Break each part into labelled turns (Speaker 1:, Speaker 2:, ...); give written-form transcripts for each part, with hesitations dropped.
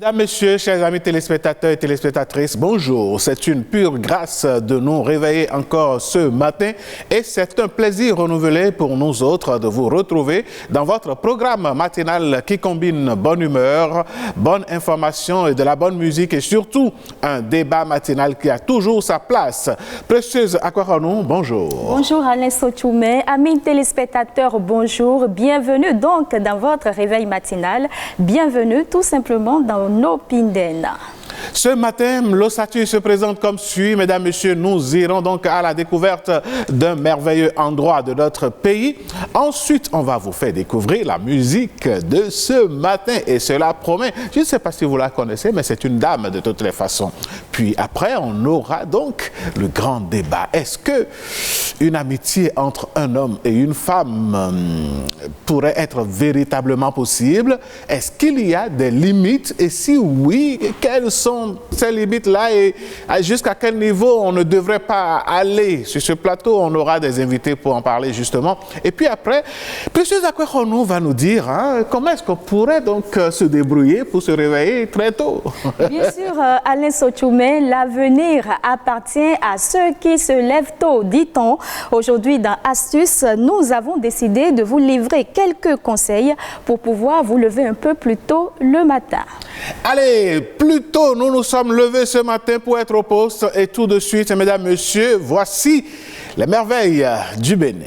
Speaker 1: Mesdames, Messieurs, chers amis téléspectateurs et téléspectatrices, bonjour. C'est une pure grâce de nous réveiller encore ce matin et c'est un plaisir renouvelé pour nous autres de vous retrouver dans votre programme matinal qui combine bonne humeur, bonne information et de la bonne musique et surtout un débat matinal qui a toujours sa place. Précieuse Akwaronou, bonjour.
Speaker 2: Bonjour Alain Sotoumé, amis téléspectateurs, bonjour. Bienvenue donc dans votre réveil matinal. Bienvenue tout simplement dans nos Pindena.
Speaker 1: Ce matin, l'ossature se présente comme suit. Mesdames, Messieurs, nous irons donc à la découverte d'un merveilleux endroit de notre pays. Ensuite, on va vous faire découvrir la musique de ce matin et cela promet. Je ne sais pas si vous la connaissez, mais c'est une dame de toutes les façons. Puis après, on aura donc le grand débat. Est-ce que une amitié entre un homme et une femme pourrait être véritablement possible? Est-ce qu'il y a des limites? Et si oui, quelles sont ces limites-là et jusqu'à quel niveau on ne devrait pas aller? Sur ce plateau, on aura des invités pour en parler justement. Et puis après, Précieuse Akwaronou va nous dire comment est-ce qu'on pourrait donc se débrouiller pour se réveiller très tôt.
Speaker 2: Bien sûr, Alain Sotoumé, l'avenir appartient à ceux qui se lèvent tôt, dit-on. Aujourd'hui, dans Astuces, nous avons décidé de vous livrer quelques conseils pour pouvoir vous lever un peu plus tôt le matin.
Speaker 1: Allez, plus tôt, nous sommes levés ce matin pour être au poste et tout de suite, mesdames, messieurs, voici les merveilles du Bénin.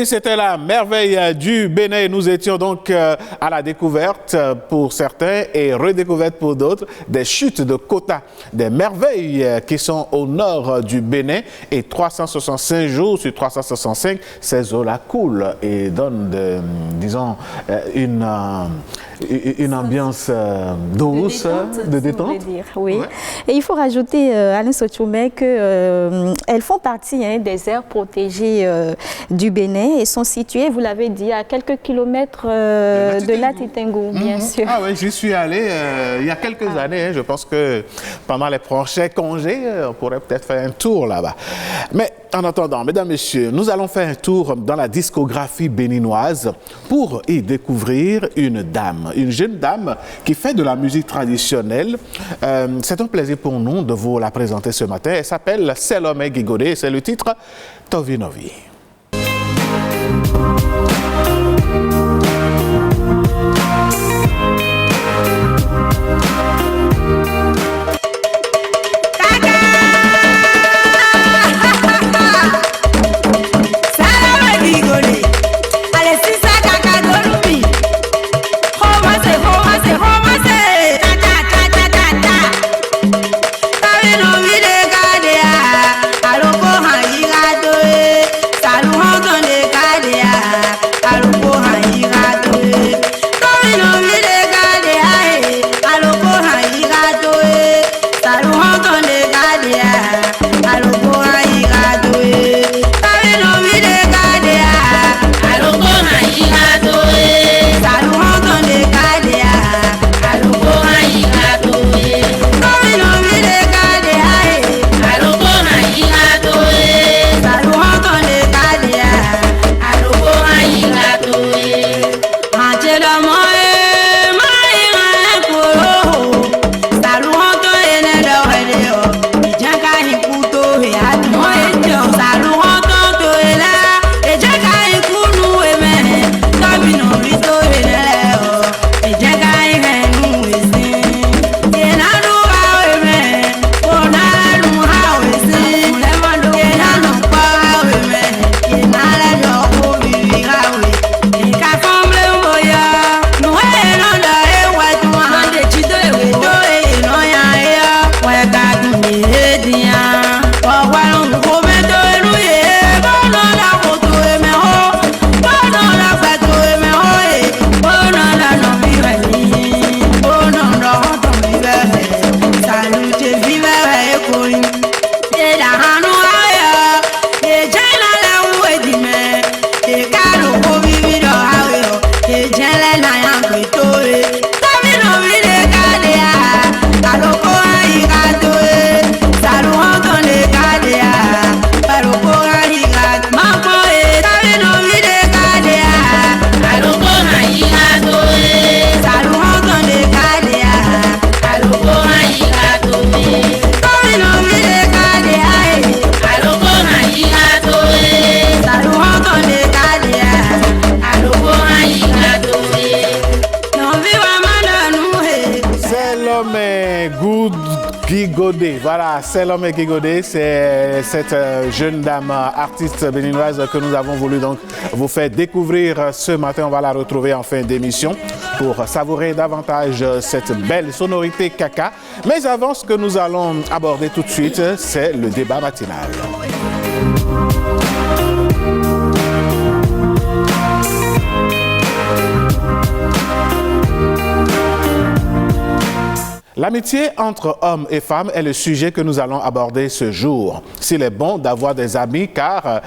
Speaker 1: C'était la merveille du Bénin. Nous étions donc à la découverte pour certains et redécouverte pour d'autres des chutes de quotas, des merveilles qui sont au nord du Bénin et 365 jours sur 365, ces eaux-là coulent et donnent, disons, une ambiance douce, de détente.
Speaker 2: Oui.
Speaker 1: Ouais.
Speaker 2: Et il faut rajouter, Alain Sotoumé, qu'elles font partie des aires protégées du Bénin et sont situées, vous l'avez dit, à quelques kilomètres de Latitengu, bien sûr.
Speaker 1: Ah oui, j'y suis allé il y a quelques années. Je pense que pendant les prochains congés, on pourrait peut-être faire un tour là-bas. Mais en attendant, mesdames, messieurs, nous allons faire un tour dans la discographie béninoise pour y découvrir une dame, une jeune dame qui fait de la musique traditionnelle. C'est un plaisir pour nous de vous la présenter ce matin. Elle s'appelle Salomé Guigodé. C'est le titre Tovi Novi.
Speaker 3: Sa
Speaker 1: Godé. Voilà, Salomé Godé, c'est cette jeune dame artiste béninoise que nous avons voulu donc vous faire découvrir ce matin. On va la retrouver en fin d'émission pour savourer davantage cette belle sonorité Kaka. Mais avant, ce que nous allons aborder tout de suite, c'est le débat matinal. L'amitié entre hommes et femmes est le sujet que nous allons aborder ce jour. S'il est bon d'avoir des amis car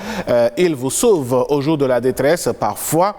Speaker 1: ils vous sauvent au jour de la détresse, parfois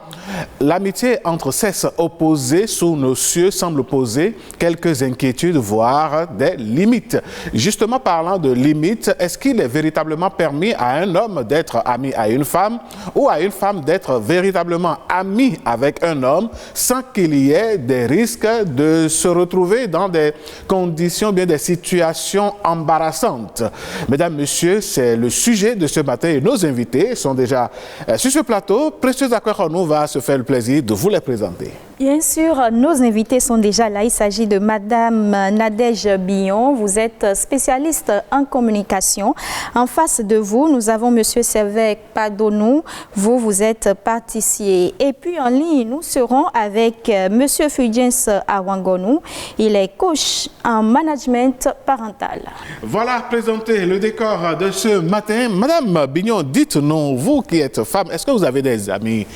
Speaker 1: l'amitié entre sexes opposés sous nos cieux semble poser quelques inquiétudes, voire des limites. Justement, parlant de limites, est-ce qu'il est véritablement permis à un homme d'être ami à une femme ou à une femme d'être véritablement amie avec un homme sans qu'il y ait des risques de se retrouver dans des conditions, bien des situations embarrassantes? Mesdames, Messieurs, c'est le sujet de ce matin et nos invités sont déjà sur ce plateau. Précieuse Akweronou va se faire le plaisir de vous les présenter.
Speaker 2: Bien sûr, nos invités sont déjà là. Il s'agit de Madame Nadège Billon. Vous êtes spécialiste en communication. En face de vous, nous avons Monsieur Servec Padonou. Vous êtes pâtissier. Et puis en ligne, nous serons avec Monsieur Fulgence Awangonou. Il est coach en management parental.
Speaker 1: Voilà présenté le décor de ce matin. Madame Billon, dites-nous, vous qui êtes femme, est-ce que vous avez des amis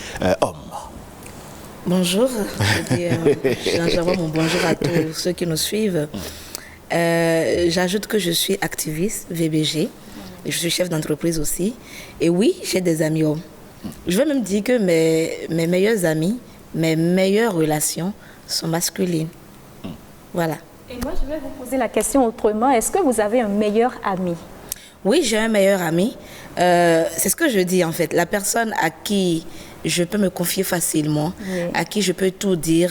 Speaker 1: hommes?
Speaker 3: Bonjour, j'envoie mon bonjour à tous ceux qui nous suivent. J'ajoute que je suis activiste VBG, je suis chef d'entreprise aussi. Et oui, j'ai des amis hommes. Je vais même dire que mes meilleurs amis, mes meilleures relations sont masculines. Voilà.
Speaker 2: Et moi, je vais vous poser la question autrement. Est-ce que vous avez un meilleur ami?
Speaker 3: Oui, j'ai un meilleur ami. C'est ce que je dis en fait. La personne à qui je peux me confier facilement, oui, à qui je peux tout dire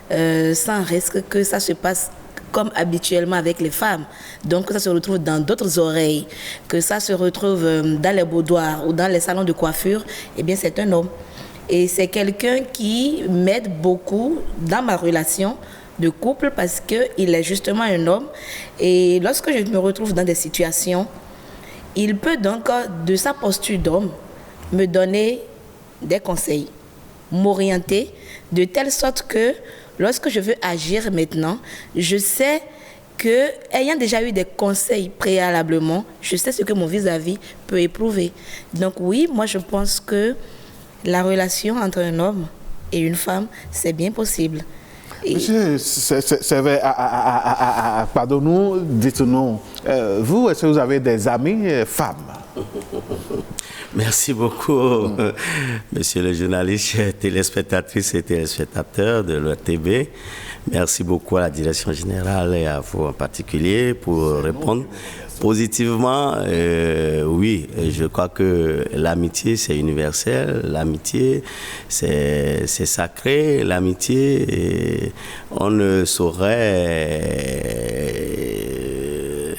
Speaker 3: sans risque que ça se passe comme habituellement avec les femmes. Donc que ça se retrouve dans d'autres oreilles, que ça se retrouve dans les boudoirs ou dans les salons de coiffure, eh bien c'est un homme. Et c'est quelqu'un qui m'aide beaucoup dans ma relation de couple parce qu'il est justement un homme. Et lorsque je me retrouve dans des situations, il peut donc, de sa posture d'homme, me donner des conseils, m'orienter de telle sorte que lorsque je veux agir maintenant, je sais que, ayant déjà eu des conseils préalablement, je sais ce que mon vis-à-vis peut éprouver. Donc oui, moi je pense que la relation entre un homme et une femme, c'est bien possible.
Speaker 1: Monsieur pardonnez-nous, dites-nous, vous, est-ce que vous avez des amis femmes?
Speaker 4: Merci beaucoup, monsieur le journaliste, téléspectatrices et téléspectateurs de l'ETB. Merci beaucoup à la direction générale et à vous en particulier pour répondre positivement. Oui, je crois que l'amitié, c'est universel. L'amitié, c'est sacré. L'amitié, on ne saurait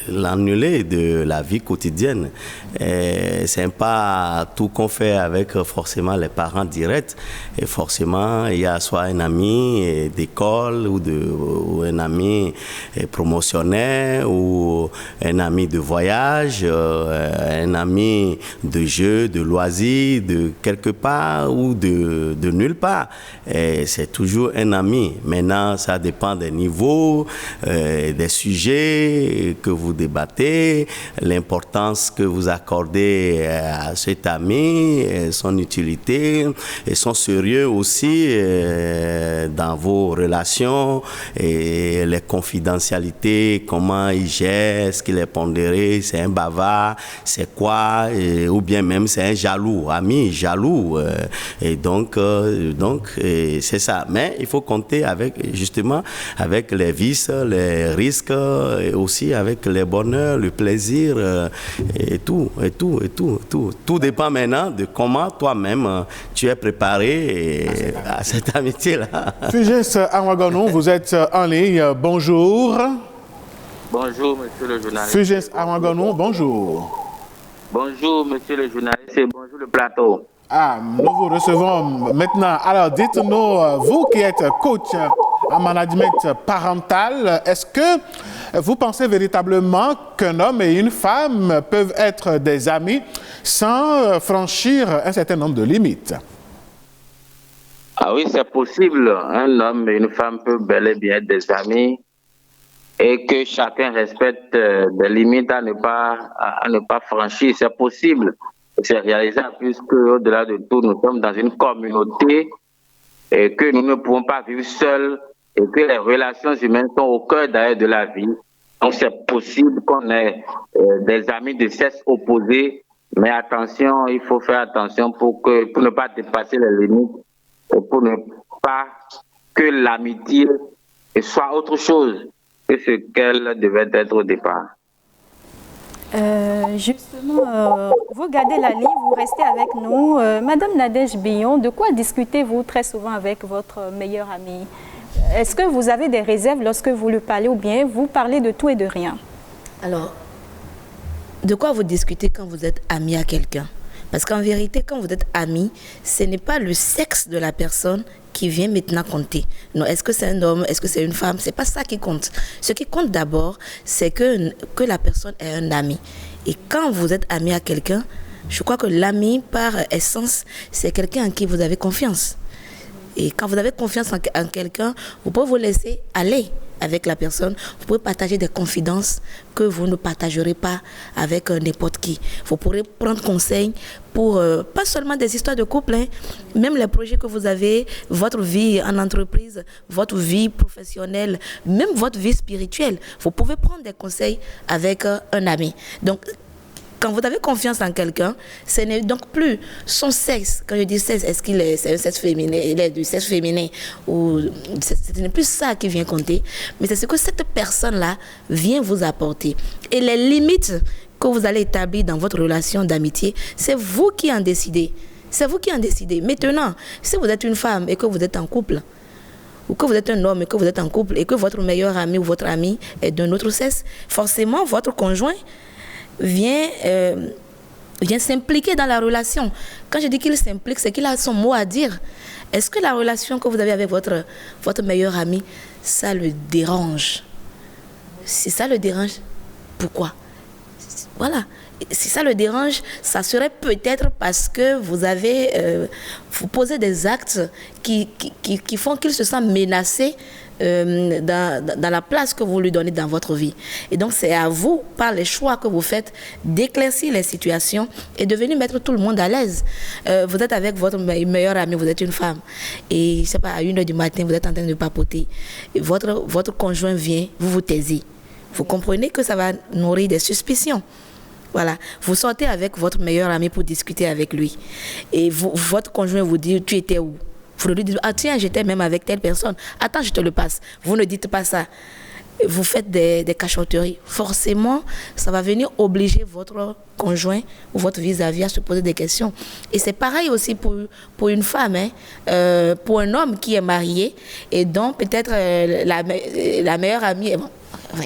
Speaker 4: l'annuler de la vie quotidienne. C'est pas tout qu'on fait avec forcément les parents directs. Et forcément, il y a soit un ami d'école ou un ami promotionnel ou un ami de voyage, un ami de jeu, de loisirs, de quelque part ou de nulle part. C'est toujours un ami. Maintenant, ça dépend des niveaux, des sujets que vous débattez, l'importance que vous accordez à cet ami, son utilité et son sérieux aussi dans vos relations et les confidentialités, comment il gère, ce qu'il est pondéré, c'est un bavard, c'est quoi, ou bien même c'est un jaloux, ami jaloux. Et donc c'est ça. Mais il faut compter avec, justement, avec les vices, les risques et aussi avec les bonheurs, le plaisir et tout. Tout dépend maintenant de comment toi-même tu es préparé à cette amitié-là.
Speaker 1: Fulgence Awangonou, vous êtes en ligne. Bonjour.
Speaker 5: Bonjour, monsieur le journaliste.
Speaker 1: Fulgence Awangonou, bonjour.
Speaker 5: Bonjour, monsieur le journaliste, et bonjour le plateau.
Speaker 1: Ah, nous vous recevons maintenant. Alors, dites-nous, vous qui êtes coach en management parental, est-ce que Vous pensez véritablement qu'un homme et une femme peuvent être des amis sans franchir un certain nombre de limites?
Speaker 5: Ah oui, c'est possible. Un homme et une femme peuvent bel et bien être des amis et que chacun respecte des limites à ne pas franchir. C'est possible. C'est réalisable puisque, au-delà de tout, nous sommes dans une communauté et que nous ne pouvons pas vivre seuls et que les relations humaines sont au cœur d'ailleurs de la vie. Donc, c'est possible qu'on ait des amis de sexe opposé, mais attention, il faut faire attention pour ne pas dépasser les limites et pour ne pas que l'amitié soit autre chose que ce qu'elle devait être au départ.
Speaker 2: Justement, vous gardez la ligne, vous restez avec nous. Madame Nadège Billon, de quoi discutez-vous très souvent avec votre meilleur ami? Est-ce que vous avez des réserves lorsque vous lui parlez ou bien vous parlez de tout et de rien?
Speaker 3: Alors, de quoi vous discutez quand vous êtes ami à quelqu'un? Parce qu'en vérité, quand vous êtes ami, ce n'est pas le sexe de la personne qui vient maintenant compter. Non, est-ce que c'est un homme, est-ce que c'est une femme? C'est pas ça qui compte. Ce qui compte d'abord, c'est que la personne est un ami. Et quand vous êtes ami à quelqu'un, je crois que l'ami, par essence, c'est quelqu'un en qui vous avez confiance. Et quand vous avez confiance en quelqu'un, vous pouvez vous laisser aller avec la personne. Vous pouvez partager des confidences que vous ne partagerez pas avec n'importe qui. Vous pourrez prendre conseil pour, pas seulement des histoires de couple, hein, même les projets que vous avez, votre vie en entreprise, votre vie professionnelle, même votre vie spirituelle. Vous pouvez prendre des conseils avec un ami. Donc, quand vous avez confiance en quelqu'un, ce n'est donc plus son sexe. Quand je dis sexe, est-ce qu'il est, c'est un sexe féminin, il est du sexe féminin ou ce n'est plus ça qui vient compter, mais c'est ce que cette personne-là vient vous apporter. Et les limites que vous allez établir dans votre relation d'amitié, c'est vous qui en décidez. C'est vous qui en décidez. Maintenant, si vous êtes une femme et que vous êtes en couple, ou que vous êtes un homme et que vous êtes en couple et que votre meilleur ami ou votre ami est d'un autre sexe, forcément votre conjoint vient s'impliquer dans la relation. Quand je dis qu'il s'implique, c'est qu'il a son mot à dire. Est-ce que la relation que vous avez avec votre meilleur ami, ça le dérange? Si ça le dérange, pourquoi? Voilà. Si ça le dérange, ça serait peut-être parce que vous posez des actes qui font qu'il se sent menacé dans la place que vous lui donnez dans votre vie. Et donc, c'est à vous, par les choix que vous faites, d'éclaircir les situations et de venir mettre tout le monde à l'aise. Vous êtes avec votre meilleure amie, vous êtes une femme, et je sais pas, à 1h du matin, vous êtes en train de papoter. Et votre conjoint vient, vous vous taisez. Vous comprenez que ça va nourrir des suspicions. Voilà, vous sortez avec votre meilleur ami pour discuter avec lui. Et votre conjoint vous dit, tu étais où? Vous lui dites, ah tiens, j'étais même avec telle personne. Attends, je te le passe. Vous ne dites pas ça. Vous faites des cachotteries. Forcément, ça va venir obliger votre conjoint ou votre vis-à-vis à se poser des questions. Et c'est pareil aussi pour une femme, hein. Pour un homme qui est marié et dont peut-être la meilleure amie,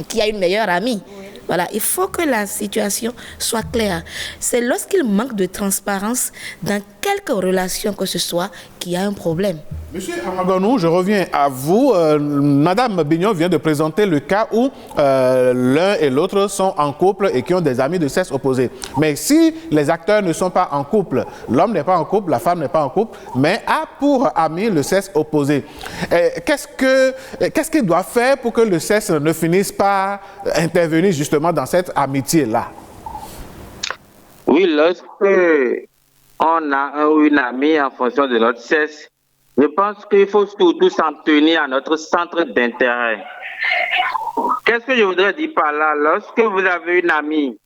Speaker 3: qui a une meilleure amie. Voilà, il faut que la situation soit claire. C'est lorsqu'il manque de transparence dans quelque relation que ce soit qu'il y a un problème.
Speaker 1: Monsieur Amagonou, je reviens à vous. Madame Bignon vient de présenter le cas où l'un et l'autre sont en couple et qui ont des amis de sexe opposé. Mais si les acteurs ne sont pas en couple, l'homme n'est pas en couple, la femme n'est pas en couple, mais a pour ami le sexe opposé. Qu'est-ce qu'il doit faire pour que le sexe ne finisse par intervenir justement dans cette amitié-là?
Speaker 5: Oui, lorsque on a un ou une amie en fonction de notre sexe, je pense qu'il faut surtout s'en tenir à notre centre d'intérêt. Qu'est-ce que je voudrais dire par là? Lorsque vous avez une amie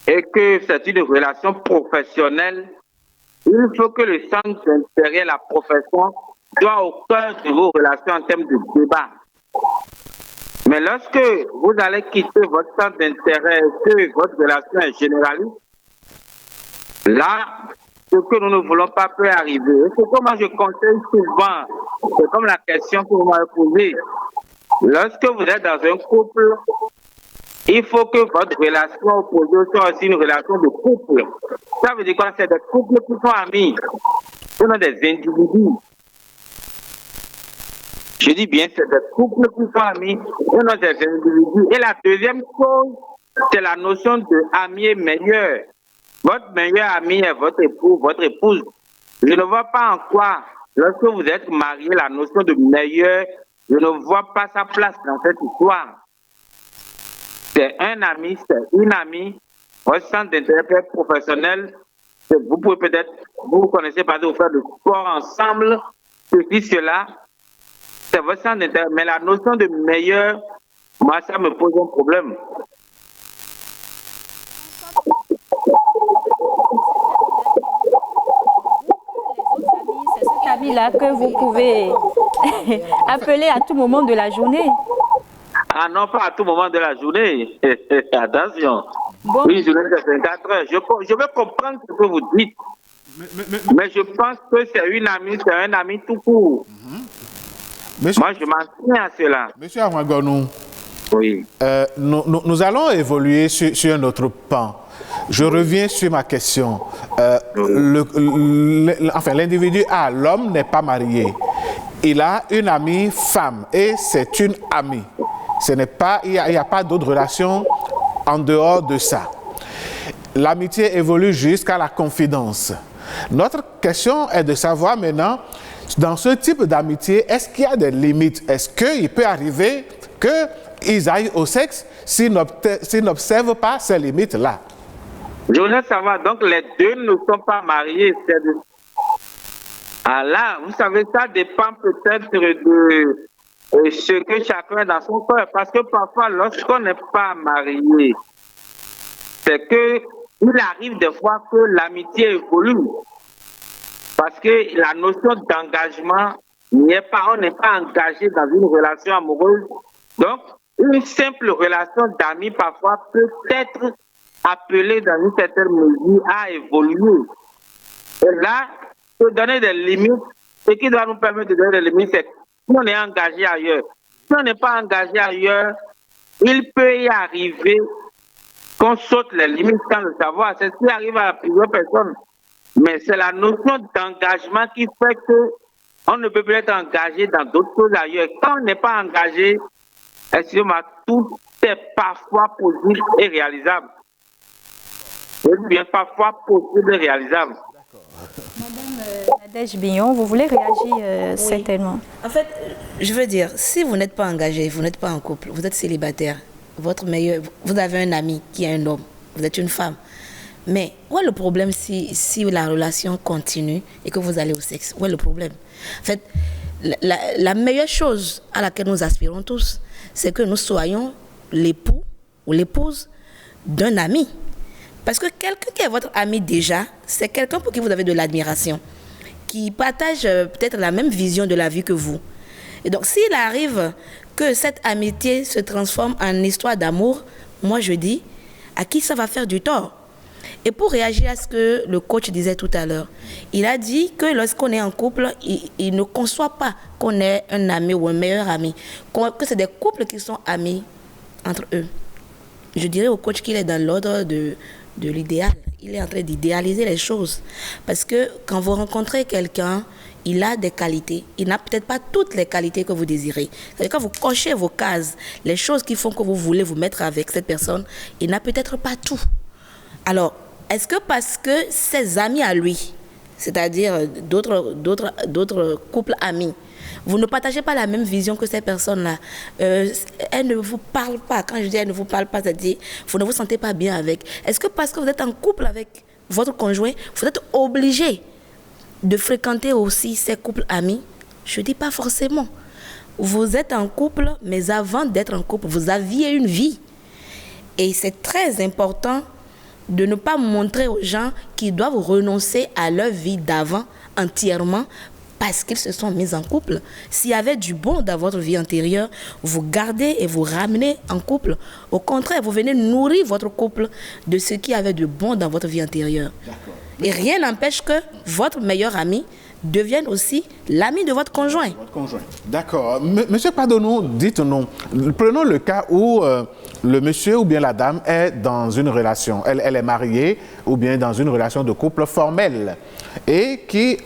Speaker 5: et que c'est une relation professionnelle, il faut que le centre d'intérêt, la profession, soit au cœur de vos relations en termes de débat. Mais lorsque vous allez quitter votre centre d'intérêt et que votre relation est généraliste, là, ce que nous ne voulons pas peut arriver. C'est que moi je conseille souvent, c'est comme la question que vous m'avez posée. Lorsque vous êtes dans un couple, il faut que votre relation opposée soit aussi une relation de couple. Ça veut dire quoi? C'est des couples qui sont amis. Ce sont des individus. Je dis bien, c'est des couples qui sont amis et non des individus. Et la deuxième chose, c'est la notion de ami et meilleur. Votre meilleur ami est votre époux, votre épouse. Je ne vois pas en quoi, lorsque vous êtes marié, la notion de meilleur, je ne vois pas sa place dans cette histoire. C'est un ami, c'est une amie, votre centre d'intérêt professionnel. Vous pouvez peut-être, vous connaissez pas de vous faire du sport ensemble, ceci, cela. C'est votre centre d'intérêt. Mais la notion de meilleur, moi, ça me pose un problème.
Speaker 2: C'est cet ami-là que vous pouvez appeler à tout moment de la journée.
Speaker 5: Ah non, pas à tout moment de la journée. Attention.
Speaker 2: Bon.
Speaker 5: Oui, journée de 24 heures. Je veux comprendre ce que vous dites. Mais je pense que c'est une amie, c'est un ami tout court.
Speaker 1: Monsieur,
Speaker 5: Moi, je m'en tiens à cela.
Speaker 1: Monsieur Amwagonou,
Speaker 5: Oui.
Speaker 1: nous allons évoluer sur un autre pan. Je reviens sur ma question. Enfin, l'individu A, l'homme n'est pas marié. Il a une amie femme et c'est une amie. Ce n'est pas, il n'y a pas d'autre relation en dehors de ça. L'amitié évolue jusqu'à la confidence. Notre question est de savoir maintenant, dans ce type d'amitié, est-ce qu'il y a des limites? Est-ce qu'il peut arriver qu'ils aillent au sexe s'ils n'observent pas ces limites-là?
Speaker 5: Je voudrais savoir, donc les deux ne sont pas mariés. Ah là, vous savez, ça dépend peut-être de ce que chacun a dans son cœur. Parce que parfois, lorsqu'on n'est pas marié, c'est que il arrive des fois que l'amitié évolue. Parce que la notion d'engagement n'y est pas, on n'est pas engagé dans une relation amoureuse. Donc, une simple relation d'amis parfois peut être appelée dans une certaine mesure à évoluer. Et là, pour donner des limites, ce qui doit nous permettre de donner des limites, c'est si on est engagé ailleurs. Si on n'est pas engagé ailleurs, il peut y arriver qu'on saute les limites sans le savoir. C'est ce qui arrive à plusieurs personnes. Mais c'est la notion d'engagement qui fait qu'on ne peut plus être engagé dans d'autres choses ailleurs. Quand on n'est pas engagé, excusez-moi, tout est parfois possible et réalisable. Et bien parfois possible et réalisable.
Speaker 2: Madame Nadège Billon, vous voulez réagir certainement?
Speaker 3: En fait, je veux dire, si vous n'êtes pas engagé, vous n'êtes pas en couple, vous êtes célibataire, vous avez un ami qui est un homme, vous êtes une femme. Mais où est le problème si la relation continue et que vous allez au sexe? Où est le problème? En fait, la meilleure chose à laquelle nous aspirons tous, c'est que nous soyons l'époux ou l'épouse d'un ami. Parce que quelqu'un qui est votre ami déjà, c'est quelqu'un pour qui vous avez de l'admiration, qui partage peut-être la même vision de la vie que vous. Et donc, s'il arrive que cette amitié se transforme en histoire d'amour, moi je dis, à qui ça va faire du tort? Et pour réagir à ce que le coach disait tout à l'heure, il a dit que lorsqu'on est en couple, il ne conçoit pas qu'on est un ami ou un meilleur ami, que c'est des couples qui sont amis entre eux. Je dirais au coach qu'il est dans l'ordre de l'idéal. Il est en train d'idéaliser les choses. Parce que quand vous rencontrez quelqu'un, il a des qualités. Il n'a peut-être pas toutes les qualités que vous désirez. C'est-à-dire quand vous cochez vos cases, les choses qui font que vous voulez vous mettre avec cette personne, il n'a peut-être pas tout. Alors, est-ce que parce que ses amis à lui, c'est-à-dire d'autres couples amis, vous ne partagez pas la même vision que ces personnes-là, elles ne vous parlent pas. Quand je dis elles ne vous parlent pas, c'est-à-dire vous ne vous sentez pas bien avec. Est-ce que parce que vous êtes en couple avec votre conjoint, vous êtes obligé de fréquenter aussi ces couples amis? Je ne dis pas forcément. Vous êtes en couple, mais avant d'être en couple, vous aviez une vie. Et c'est très important de ne pas montrer aux gens qu'ils doivent renoncer à leur vie d'avant entièrement parce qu'ils se sont mis en couple. S'il y avait du bon dans votre vie antérieure, vous gardez et vous ramenez en couple. Au contraire, vous venez nourrir votre couple de ce qui avait de bon dans votre vie antérieure. Et rien n'empêche que votre meilleur ami devienne aussi l'ami de votre conjoint.
Speaker 1: D'accord. Monsieur Padonou, dites-nous, prenons le cas où le monsieur ou bien la dame est dans une relation. Elle est mariée ou bien dans une relation de couple formelle et qui,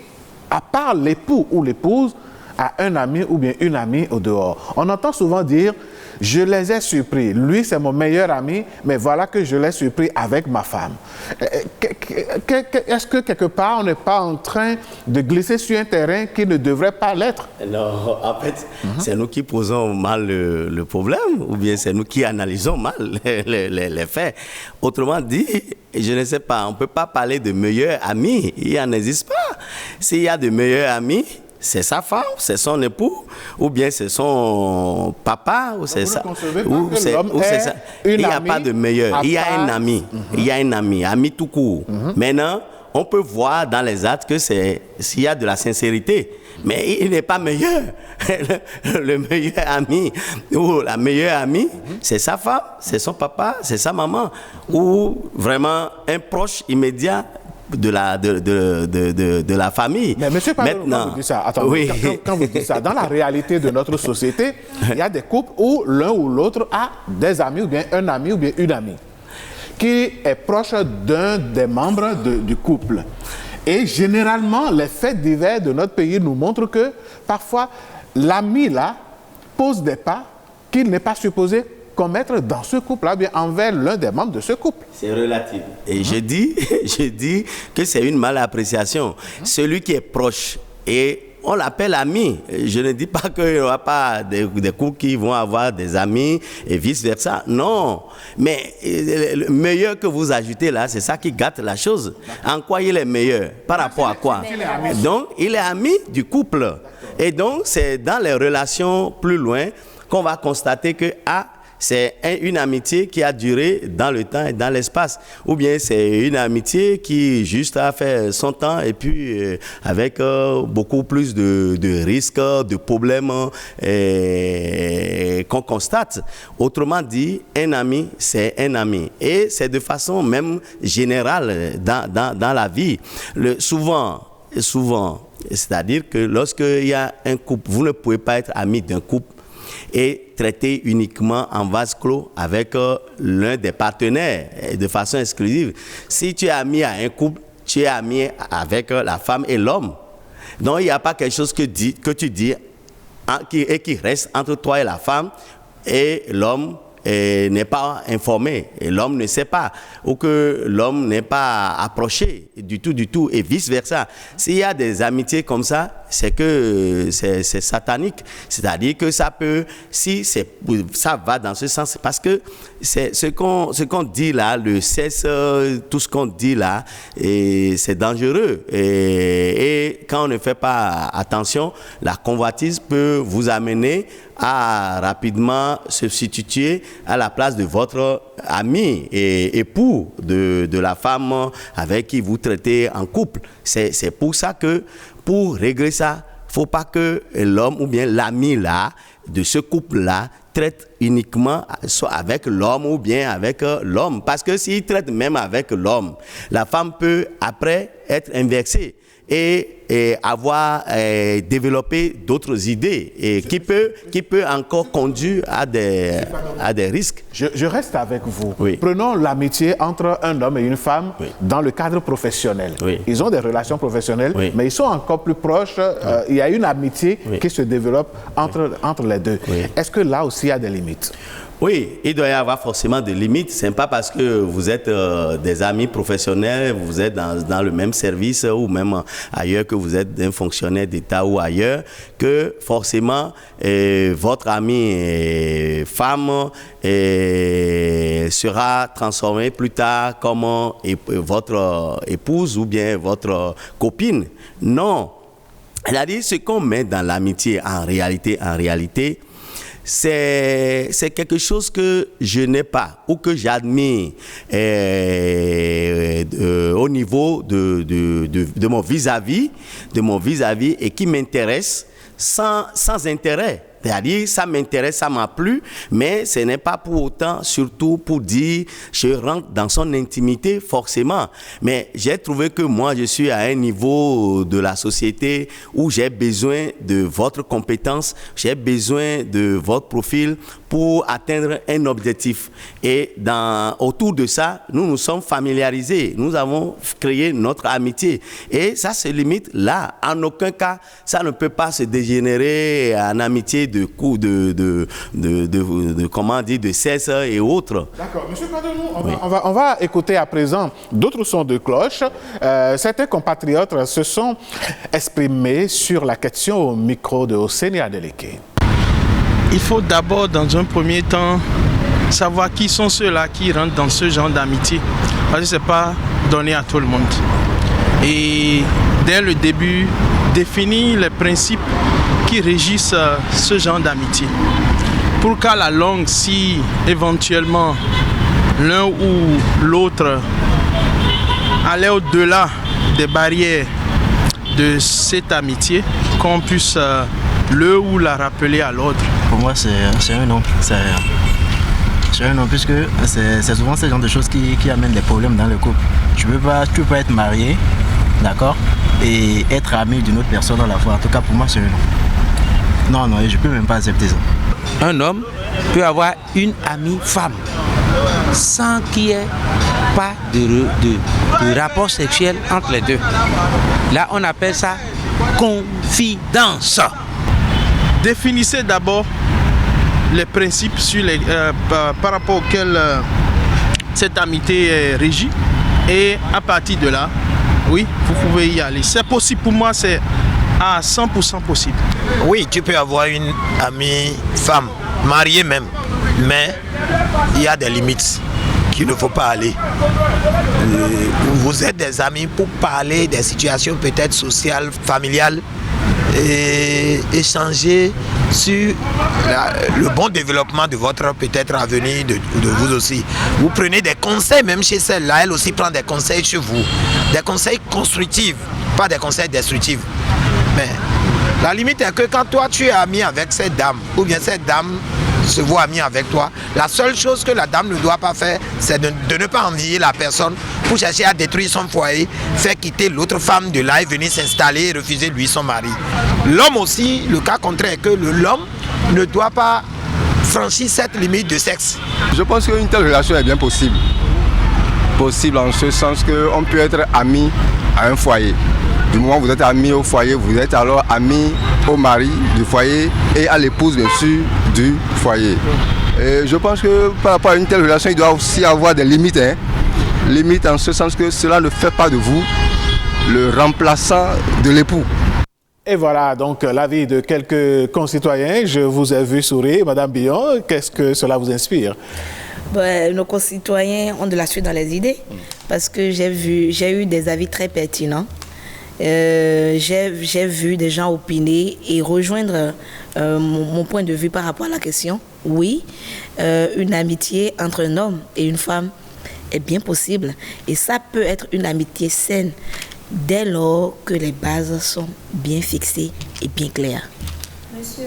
Speaker 1: à part l'époux ou l'épouse, à un ami ou bien une amie au dehors. On entend souvent dire « je les ai surpris, lui c'est mon meilleur ami, mais voilà que je l'ai surpris avec ma femme ». Est-ce que quelque part on n'est pas en train de glisser sur un terrain qui ne devrait pas l'être?
Speaker 4: Non, en fait, c'est nous qui posons mal le problème, ou bien c'est nous qui analysons mal les faits. Autrement dit, je ne sais pas, on ne peut pas parler de meilleurs amis, il n'en existe pas. S'il y a de meilleurs amis, c'est sa femme, c'est son époux, ou bien c'est son papa, ou c'est ça. Il n'y a pas de meilleur. Il y a un ami. Il y a un ami tout court. Maintenant, on peut voir dans les actes que s'il y a de la sincérité, mais il n'est pas meilleur. Le meilleur ami ou la meilleure amie, c'est sa femme, c'est son papa, c'est sa maman, ou vraiment un proche immédiat de la famille.
Speaker 1: Mais monsieur Pablo, quand vous dites ça, attendez, quand vous dites ça, dans la réalité de notre société, il y a des couples où l'un ou l'autre a des amis, ou bien un ami, ou bien une amie, qui est proche d'un des membres du couple. Et généralement, les faits divers de notre pays nous montrent que parfois, l'ami là pose des pas qu'il n'est pas supposé commettre dans ce couple-là, bien envers l'un des membres de ce couple.
Speaker 4: C'est relatif. Et je dis que c'est une malappréciation. Celui qui est proche et on l'appelle ami. Je ne dis pas qu'il n'y aura pas des couples qui vont avoir des amis et vice-versa. Non. Mais le meilleur que vous ajoutez là, c'est ça qui gâte la chose. En quoi il est meilleur? Par rapport à quoi? Donc, il est ami du couple. Et donc, c'est dans les relations plus loin qu'on va constater que c'est une amitié qui a duré dans le temps et dans l'espace. Ou bien c'est une amitié qui juste a fait son temps et puis avec beaucoup plus de risques, de problèmes qu'on constate. Autrement dit, un ami, c'est un ami. Et c'est de façon même générale dans la vie. Souvent, c'est-à-dire que lorsqu'il y a un couple, vous ne pouvez pas être ami d'un couple et traiter uniquement en vase clos avec l'un des partenaires de façon exclusive. Si tu es ami à un couple, tu es ami avec la femme et l'homme. Donc il n'y a pas quelque chose que tu dis et qui reste entre toi et la femme, et l'homme n'est pas informé, et l'homme ne sait pas, ou que l'homme n'est pas approché du tout, et vice-versa. S'il y a des amitiés comme ça, c'est que c'est satanique. C'est-à-dire que ça peut, si ça va dans ce sens, parce que c'est ce qu'on dit là, le sexe, tout ce qu'on dit là, c'est dangereux. Et quand on ne fait pas attention, la convoitise peut vous amener à rapidement se substituer à la place de votre ami et époux de la femme avec qui vous traitez en couple. C'est pour ça que, pour régler ça, il ne faut pas que l'homme ou bien l'ami là, de ce couple-là, traite uniquement soit avec l'homme ou bien avec l'homme. Parce que s'il traite même avec l'homme, la femme peut après être inversée et avoir développé d'autres idées et qui peut encore conduire à des risques.
Speaker 1: Je reste avec vous.
Speaker 4: Oui.
Speaker 1: Prenons l'amitié entre un homme et une femme dans le cadre professionnel. Oui. Ils ont des relations professionnelles, mais ils sont encore plus proches. Il y a une amitié qui se développe entre les deux. Oui. Est-ce que là aussi il y a des limites?
Speaker 4: Oui, il doit y avoir forcément des limites. Ce n'est pas parce que vous êtes des amis professionnels, vous êtes dans le même service ou même ailleurs, que vous êtes un fonctionnaire d'État ou ailleurs, que forcément votre ami femme sera transformée plus tard comme votre épouse ou bien votre copine. Non. C'est-à-dire, ce qu'on met dans l'amitié en réalité, c'est quelque chose que je n'ai pas ou que j'admire au niveau de mon vis-à-vis, et qui m'intéresse sans intérêt. C'est-à-dire, ça m'intéresse, ça m'a plu, mais ce n'est pas pour autant, surtout pour dire, je rentre dans son intimité forcément. Mais j'ai trouvé que moi, je suis à un niveau de la société où j'ai besoin de votre compétence, j'ai besoin de votre profil pour atteindre un objectif. Et autour de ça, nous nous sommes familiarisés. Nous avons créé notre amitié. Et ça se limite là. En aucun cas, ça ne peut pas se dégénérer en amitié de coups, comment dire, de cesse et autres.
Speaker 1: D'accord. Monsieur Kadenou, on va écouter à présent d'autres sons de cloche. Certains compatriotes se sont exprimés sur la question au micro de Oseni Adeleke.
Speaker 6: Il faut d'abord, dans un premier temps, savoir qui sont ceux-là qui rentrent dans ce genre d'amitié. Parce que ce n'est pas donné à tout le monde. Et dès le début, définir les principes qui régissent ce genre d'amitié. Pour qu'à la longue, si éventuellement l'un ou l'autre allait au-delà des barrières de cette amitié, qu'on puisse le ou la rappeler à l'autre.
Speaker 7: Pour moi, c'est un non. C'est un non, puisque c'est souvent ce genre de choses qui amènent des problèmes dans le couple. Tu peux pas être marié, d'accord, et être ami d'une autre personne à la fois. En tout cas, pour moi, c'est un non. Non, je peux même pas accepter ça.
Speaker 8: Un homme peut avoir une amie femme sans qu'il n'y ait pas de rapport sexuel entre les deux. Là, on appelle ça confidence.
Speaker 6: Définissez d'abord les principes par rapport auxquels cette amitié est régie. Et à partir de là, oui, vous pouvez y aller. C'est possible pour moi, c'est à 100% possible.
Speaker 9: Oui, tu peux avoir une amie femme, mariée même, mais il y a des limites qu'il ne faut pas aller. Vous êtes des amis pour parler des situations peut-être sociales, familiales, et échanger sur le bon développement de votre peut-être avenir, de vous aussi. Vous prenez des conseils même chez celle-là, elle aussi prend des conseils chez vous. Des conseils constructifs, pas des conseils destructifs. Mais la limite est que quand toi tu es ami avec cette dame, ou bien cette dame se voit amie avec toi, la seule chose que la dame ne doit pas faire, c'est de ne pas envier la personne pour chercher à détruire son foyer, faire quitter l'autre femme de là et venir s'installer et refuser lui son mari. L'homme aussi, le cas contraire est que l'homme ne doit pas franchir cette limite de sexe.
Speaker 10: Je pense qu'une telle relation est bien possible. Possible en ce sens qu'on peut être ami à un foyer. Du moment où vous êtes ami au foyer, vous êtes alors ami au mari du foyer et à l'épouse bien sûr du foyer. Et je pense que par rapport à une telle relation, il doit aussi avoir des limites. Limites en ce sens que cela ne fait pas de vous le remplaçant de l'époux.
Speaker 1: Et voilà donc l'avis de quelques concitoyens. Je vous ai vu sourire, Madame Billon. Qu'est-ce que cela vous inspire?
Speaker 3: Nos concitoyens ont de la suite dans les idées parce que j'ai eu des avis très pertinents. J'ai vu des gens opiner et rejoindre mon point de vue par rapport à la question. Oui, une amitié entre un homme et une femme est bien possible et ça peut être une amitié saine dès lors que les bases sont bien fixées et bien claires.
Speaker 2: Monsieur,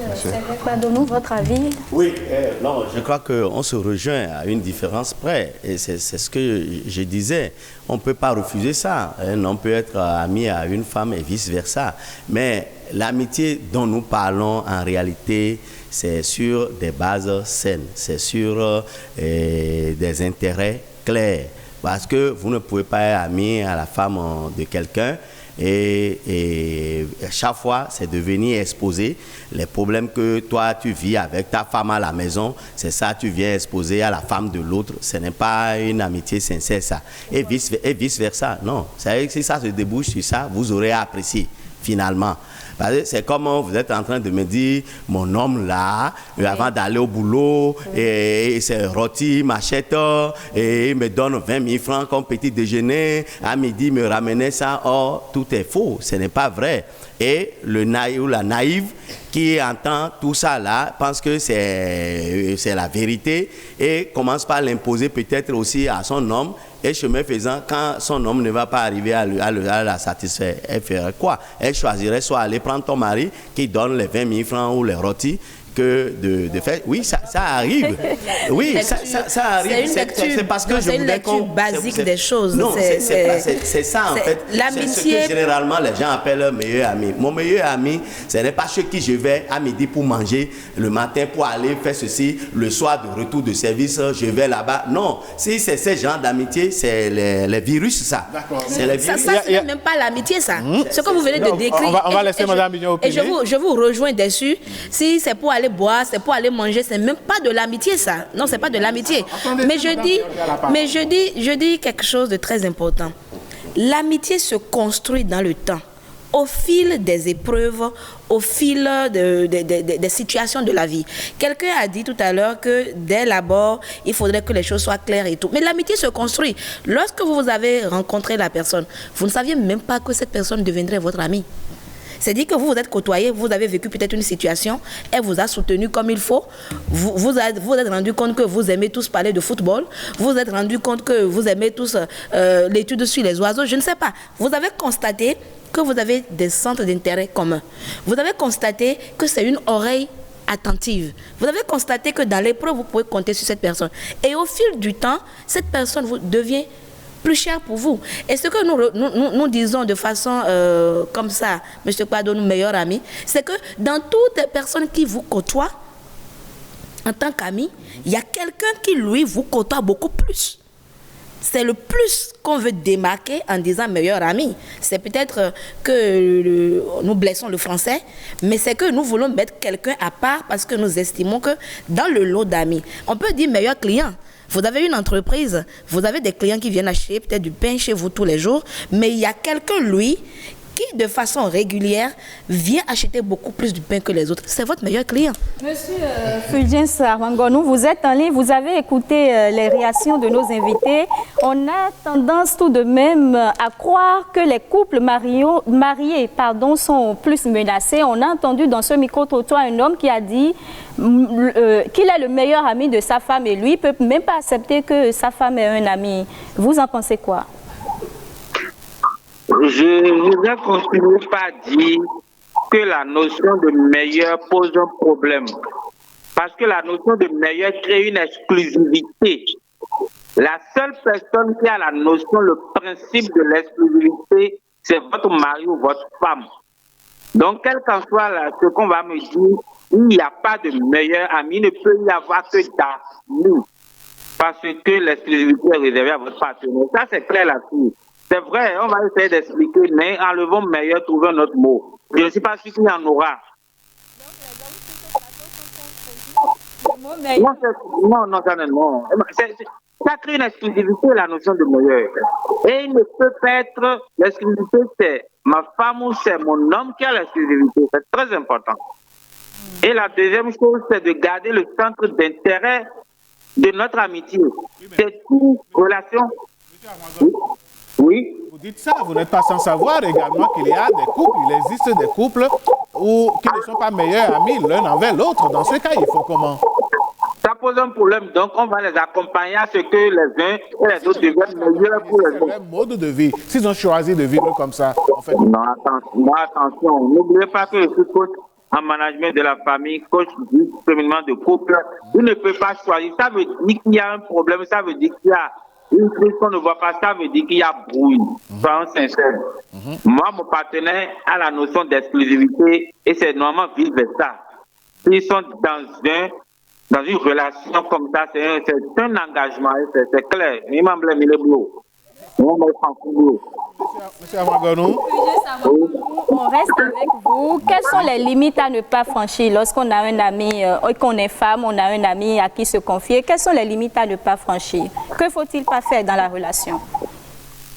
Speaker 2: pardonnez-nous votre avis.
Speaker 4: Oui, non, je crois qu'on se rejoint à une différence près. Et c'est ce que je disais. On ne peut pas refuser ça. Un homme peut être ami à une femme et vice-versa. Mais l'amitié dont nous parlons, en réalité, c'est sur des bases saines. C'est sur des intérêts clairs. Parce que vous ne pouvez pas être ami à la femme de quelqu'un et chaque fois, c'est de venir exposer les problèmes que toi, tu vis avec ta femme à la maison. C'est ça, tu viens exposer à la femme de l'autre. Ce n'est pas une amitié sincère, ça. Et vice-versa, non. Si ça se débouche sur ça, vous aurez apprécié, finalement. C'est comme vous êtes en train de me dire, mon homme là, avant d'aller au boulot, et c'est rôti, machette, et il me donne 20 000 francs comme petit déjeuner, à midi il me ramenait ça. Or, tout est faux, ce n'est pas vrai. Et le naïf ou la naïve qui entend tout ça là, pense que c'est la vérité et commence par l'imposer peut-être aussi à son homme. Et chemin faisant, quand son homme ne va pas arriver à la satisfaire, elle ferait quoi? Elle choisirait soit aller prendre ton mari qui donne les 20 000 francs ou les rôtis, que de faire. Oui, ça arrive. Oui, ça arrive. C'est parce que je voulais qu'on...
Speaker 3: basique des choses.
Speaker 4: Non, c'est ça en fait.
Speaker 3: L'amitié...
Speaker 4: C'est ce que généralement les gens appellent meilleur ami. Mon meilleur ami, ce n'est pas chez qui je vais à midi pour manger, le matin pour aller faire ceci, le soir de retour de service, je vais là-bas. Non, si c'est ce genre d'amitié, c'est les virus, ça. C'est les virus.
Speaker 3: Ça, ce n'est même pas l'amitié, ça. Ce que vous venez de décrire.
Speaker 1: On va laisser Mme Bignon opiner.
Speaker 3: Et je vous rejoins dessus. Si c'est pour aller boire, c'est pour aller manger, c'est même pas de l'amitié, ça. Non, c'est pas de l'amitié. Mais je dis quelque chose de très important. L'amitié se construit dans le temps, au fil des épreuves, au fil des situations de la vie. Quelqu'un a dit tout à l'heure que dès l'abord, il faudrait que les choses soient claires et tout. Mais l'amitié se construit. Lorsque vous avez rencontré la personne, vous ne saviez même pas que cette personne deviendrait votre ami. C'est-à-dire que vous vous êtes côtoyé, vous avez vécu peut-être une situation, elle vous a soutenu comme il faut, vous êtes rendu compte que vous aimez tous parler de football, vous vous êtes rendu compte que vous aimez tous l'étude sur les oiseaux, je ne sais pas. Vous avez constaté que vous avez des centres d'intérêt communs. Vous avez constaté que c'est une oreille attentive. Vous avez constaté que dans l'épreuve, vous pouvez compter sur cette personne. Et au fil du temps, cette personne vous devient plus cher pour vous. Et ce que nous disons de façon comme ça, M. Kwadwo, nos meilleurs amis, c'est que dans toutes les personnes qui vous côtoient, en tant qu'ami, il y a quelqu'un qui, lui, vous côtoie beaucoup plus. C'est le plus qu'on veut démarquer en disant meilleur ami. C'est peut-être que nous blessons le français, mais c'est que nous voulons mettre quelqu'un à part parce que nous estimons que dans le lot d'amis, on peut dire meilleur client. Vous avez une entreprise, vous avez des clients qui viennent acheter peut-être du pain chez vous tous les jours, mais il y a quelqu'un, lui, qui de façon régulière vient acheter beaucoup plus du pain que les autres. C'est votre meilleur client.
Speaker 2: Monsieur Fulgence Armangonou, vous êtes en ligne, vous avez écouté les réactions de nos invités. On a tendance tout de même à croire que les couples mariés sont plus menacés. On a entendu dans ce micro-trottoir un homme qui a dit qu'il est le meilleur ami de sa femme et lui ne peut même pas accepter que sa femme ait un ami. Vous en pensez quoi?
Speaker 5: Je voudrais continuer par dire que la notion de meilleur pose un problème. Parce que la notion de meilleur crée une exclusivité. La seule personne qui a la notion, le principe de l'exclusivité, c'est votre mari ou votre femme. Donc, quel qu'en soit ce qu'on va me dire, il n'y a pas de meilleur ami, il ne peut y avoir que d'amis. Parce que l'exclusivité est réservée à votre partenaire. Ça, c'est clair là-dessus. C'est vrai, on va essayer d'expliquer, mais enlevons meilleur, trouvons un autre mot. Je ne suis pas sûr qu'il y en aura. Non, ça crée une exclusivité, la notion de meilleur. Et il ne peut pas être, l'exclusivité, c'est ma femme ou c'est mon homme qui a l'exclusivité. C'est très important. Et la deuxième chose, c'est de garder le centre d'intérêt de notre amitié. C'est toute relation. Oui.
Speaker 1: Vous dites ça, vous n'êtes pas sans savoir également qu'il y a des couples, il existe des couples qui ne sont pas meilleurs amis l'un envers l'autre. Dans ce cas, il faut comment?
Speaker 5: Ça pose un problème, donc on va les accompagner à ce que les uns et les autres deviennent meilleurs pour les autres.
Speaker 1: C'est leur mode de vie. S'ils ont choisi de vivre comme ça, en fait.
Speaker 5: Non, attention. N'oubliez pas que je suis coach en management de la famille, coach du cheminement de couple. Vous ne pouvez pas choisir. Ça veut dire qu'il y a un problème, ça veut dire qu'il y a une crise qu'on ne voit pas, ça veut dire qu'il y a brouille. Soyons sincères. Moi, mon partenaire a la notion d'exclusivité et c'est normalement vice-versa. S'ils sont dans une relation comme ça, c'est un engagement, c'est clair.
Speaker 1: Monsieur Armangonou.
Speaker 2: On reste avec vous. Quelles sont les limites à ne pas franchir lorsqu'on a un ami, qu'on est femme, on a un ami à qui se confier? Quelles sont les limites à ne pas franchir? Que faut-il pas faire dans la relation?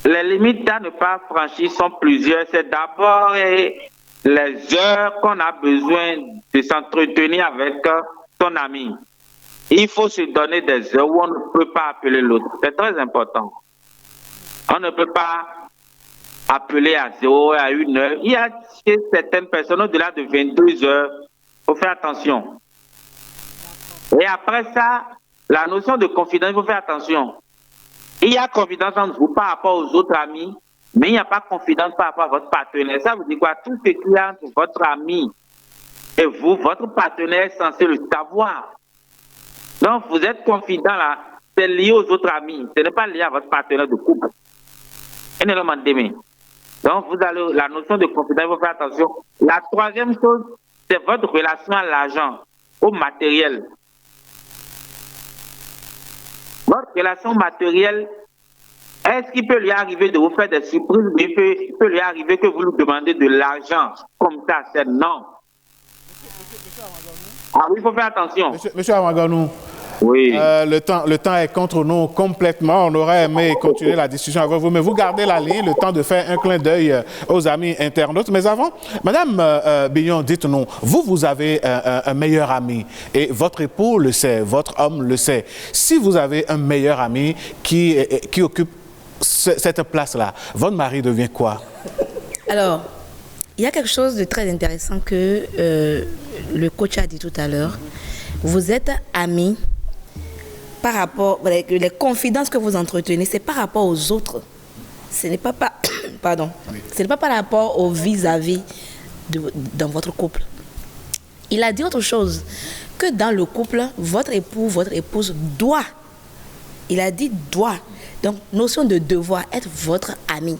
Speaker 5: Les limites à ne pas franchir sont plusieurs. C'est d'abord les heures qu'on a besoin de s'entretenir avec son ami. Il faut se donner des heures où on ne peut pas appeler l'autre. C'est très important. On ne peut pas appeler à 0 à 1 heure. Il y a chez certaines personnes au-delà de 22 heures. Il faut faire attention. Et après ça, la notion de confidence, il faut faire attention. Il y a confidence entre vous par rapport aux autres amis, mais il n'y a pas confidence par rapport à votre partenaire. Ça veut dire quoi? Tout ce qu'il y a entre votre ami Et vous, votre partenaire est censé le savoir. Donc, vous êtes confident là, c'est lié aux autres amis. Ce n'est pas lié à votre partenaire de couple. Donc, vous avez la notion de confidence, il faut faire attention. La troisième chose, c'est votre relation à l'argent, au matériel. Votre relation matérielle, est-ce qu'il peut lui arriver de vous faire des surprises? Il peut lui arriver que vous lui demandez de l'argent comme ça, c'est non. Ah oui, il faut faire attention.
Speaker 1: Monsieur Amaganou,
Speaker 5: oui.
Speaker 1: Le temps est contre nous complètement. On aurait aimé continuer la discussion avec vous, mais vous gardez la ligne, le temps de faire un clin d'œil aux amis internautes. Mais avant, Madame Bignon, dites-nous, vous avez un meilleur ami et votre époux le sait, votre homme le sait. Si vous avez un meilleur ami qui occupe cette place-là, votre mari devient quoi?
Speaker 3: Alors, il y a quelque chose de très intéressant que le coach a dit tout à l'heure. Vous êtes amis par rapport, les confidences que vous entretenez, c'est par rapport aux autres. Ce n'est pas pardon. Ce n'est pas par rapport au vis-à-vis dans votre couple. Il a dit autre chose, que dans le couple, votre époux, votre épouse doit. Il a dit doit. Donc, notion de devoir, être votre ami.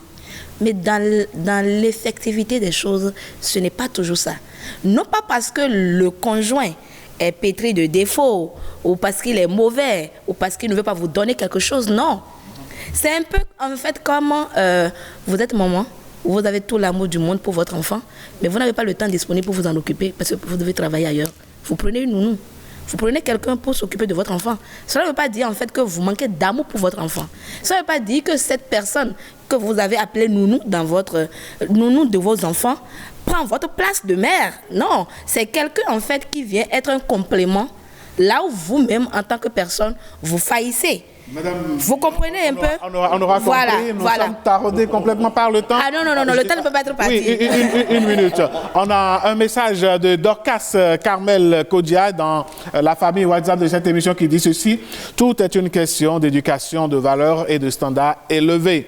Speaker 3: Mais dans l'effectivité des choses, ce n'est pas toujours ça. Non pas parce que le conjoint est pétri de défauts, ou parce qu'il est mauvais, ou parce qu'il ne veut pas vous donner quelque chose, non. C'est un peu, en fait, comme vous êtes maman, vous avez tout l'amour du monde pour votre enfant, mais vous n'avez pas le temps disponible pour vous en occuper, parce que vous devez travailler ailleurs. Vous prenez une nounou. Vous prenez quelqu'un pour s'occuper de votre enfant. Cela ne veut pas dire en fait que vous manquez d'amour pour votre enfant. Cela ne veut pas dire que cette personne que vous avez appelée nounou nounou de vos enfants prend votre place de mère. Non, c'est quelqu'un en fait qui vient être un complément là où vous-même en tant que personne vous faillissez.
Speaker 1: Madame,
Speaker 3: vous comprenez un peu?
Speaker 1: On aura compris, nous sommes taraudés complètement par le temps.
Speaker 3: Ah non, le temps ne peut pas être parti.
Speaker 1: Oui, une minute. On a un message de Dorcas Carmel Kodia dans la famille WhatsApp de cette émission qui dit ceci. Tout est une question d'éducation, de valeurs et de standards élevés.